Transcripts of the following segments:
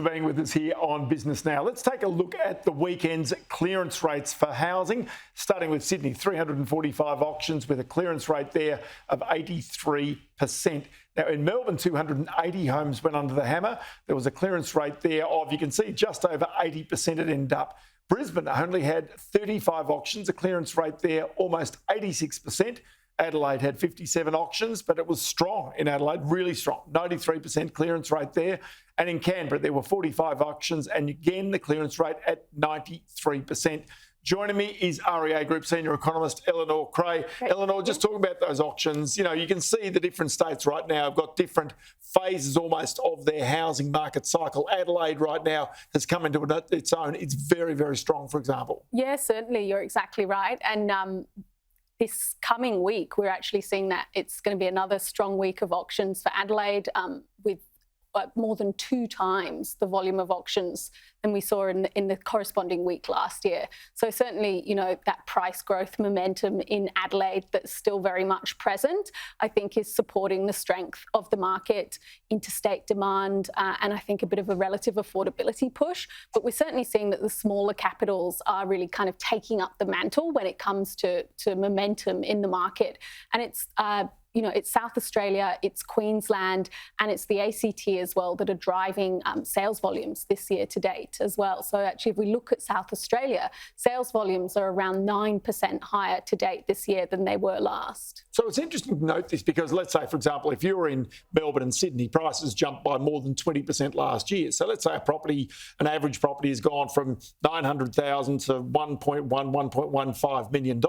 Being with us here on Business Now. Let's take a look at the weekend's clearance rates for housing, starting with Sydney, 345 auctions with a clearance rate there of 83%. Now, in Melbourne, 280 homes went under the hammer. There was a clearance rate there of, you can see, just over 80% it ended up. Brisbane only had 35 auctions, a clearance rate there almost 86%. Adelaide had 57 auctions, but it was strong in Adelaide, really strong, 93% clearance rate there. And in Canberra, there were 45 auctions, and again, the clearance rate at 93%. Joining me is REA Group Senior Economist Eleanor Creagh. Eleanor, just talking about those auctions, you know, you can see the different states right now have got different phases almost of their housing market cycle. Adelaide right now has come into its own. It's very, very strong, for example. Yeah, certainly. You're exactly right. And this coming week, we're actually seeing that it's going to be another strong week of auctions for Adelaide, with more than 2 times the volume of auctions than we saw in the corresponding week last year. So certainly, you know, that price growth momentum in Adelaide that's still very much present, I think is supporting the strength of the market, interstate demand, and I think a bit of a relative affordability push. But we're certainly seeing that the smaller capitals are really kind of taking up the mantle when it comes to momentum in the market. And it's you know, it's South Australia, it's Queensland, and it's the ACT as well that are driving sales volumes this year to date as well. So actually, if we look at South Australia, sales volumes are around 9% higher to date this year than they were last. So it's interesting to note this because let's say, for example, if you were in Melbourne and Sydney, prices jumped by more than 20% last year. So let's say an average property has gone from $900,000 to $1.15 million.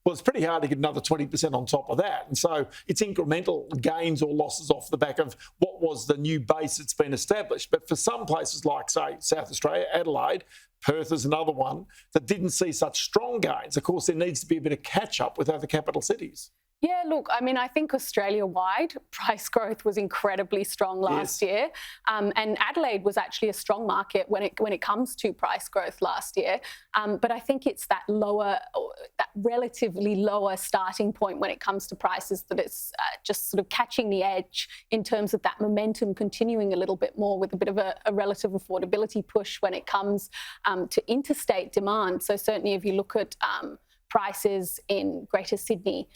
Well, it's pretty hard to get another 20% on top of that. And so it's incremental gains or losses off the back of what was the new base that's been established. But for some places like, say, South Australia, Adelaide, Perth is another one that didn't see such strong gains. Of course, there needs to be a bit of catch-up with other capital cities. Yeah, look, I mean, I think Australia-wide price growth was incredibly strong last year, and Adelaide was actually a strong market when it comes to price growth last year. But I think it's that relatively lower starting point when it comes to prices that it's just sort of catching the edge in terms of that momentum continuing a little bit more with a bit of a relative affordability push when it comes to interstate demand. So certainly, if you look at prices in Greater Sydney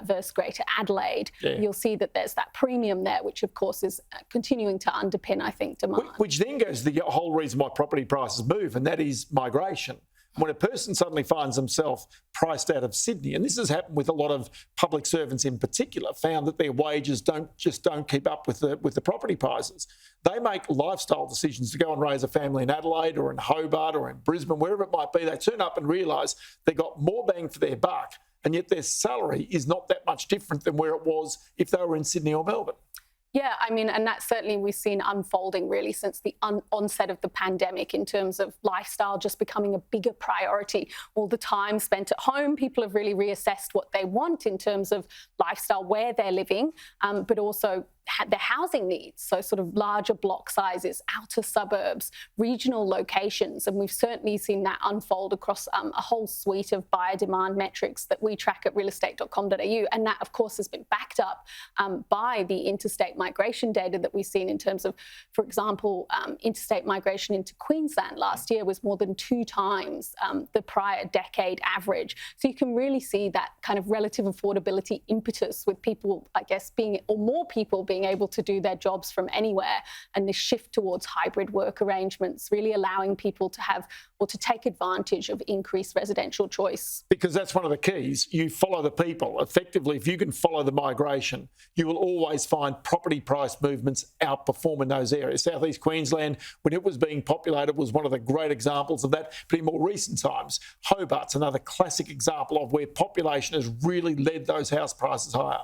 versus Greater Adelaide, you'll see that there's that premium there, which of course is continuing to underpin, I think, demand. Which then goes to the whole reason why property prices move, and that is migration. When a person suddenly finds themselves priced out of Sydney, and this has happened with a lot of public servants in particular, found that their wages don't keep up with the property prices. They make lifestyle decisions to go and raise a family in Adelaide or in Hobart or in Brisbane, wherever it might be. They turn up and realise they got more bang for their buck, and yet their salary is not that much different than where it was if they were in Sydney or Melbourne. Yeah, I mean, and that certainly we've seen unfolding really since the onset of the pandemic in terms of lifestyle just becoming a bigger priority. All the time spent at home, people have really reassessed what they want in terms of lifestyle, where they're living, but also their housing needs, so sort of larger block sizes, outer suburbs, regional locations, and we've certainly seen that unfold across a whole suite of buyer demand metrics that we track at realestate.com.au, and that of course has been backed up by the interstate migration data that we've seen in terms of, for example, interstate migration into Queensland last year was more than 2 times the prior decade average. So you can really see that kind of relative affordability impetus with people, I guess, more people being able to do their jobs from anywhere, and this shift towards hybrid work arrangements really allowing people to have or to take advantage of increased residential choice. Because that's one of the keys. You follow the people. Effectively, if you can follow the migration, you will always find property price movements outperform in those areas. South East Queensland, when it was being populated, was one of the great examples of that. But in more recent times, Hobart's another classic example of where population has really led those house prices higher.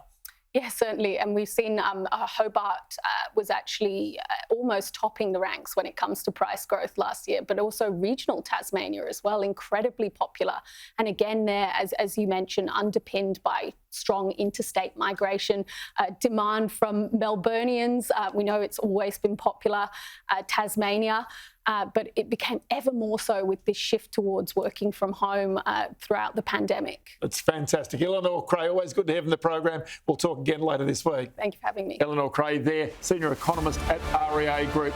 Yeah, certainly. And we've seen Hobart was actually almost topping the ranks when it comes to price growth last year, but also regional Tasmania as well, incredibly popular. And again, there, as you mentioned, underpinned by strong interstate migration, demand from Melburnians. We know it's always been popular, Tasmania. But it became ever more so with this shift towards working from home throughout the pandemic. It's fantastic. Eleanor Creagh, always good to have in the program. We'll talk again later this week. Thank you for having me. Eleanor Creagh there, Senior Economist at REA Group.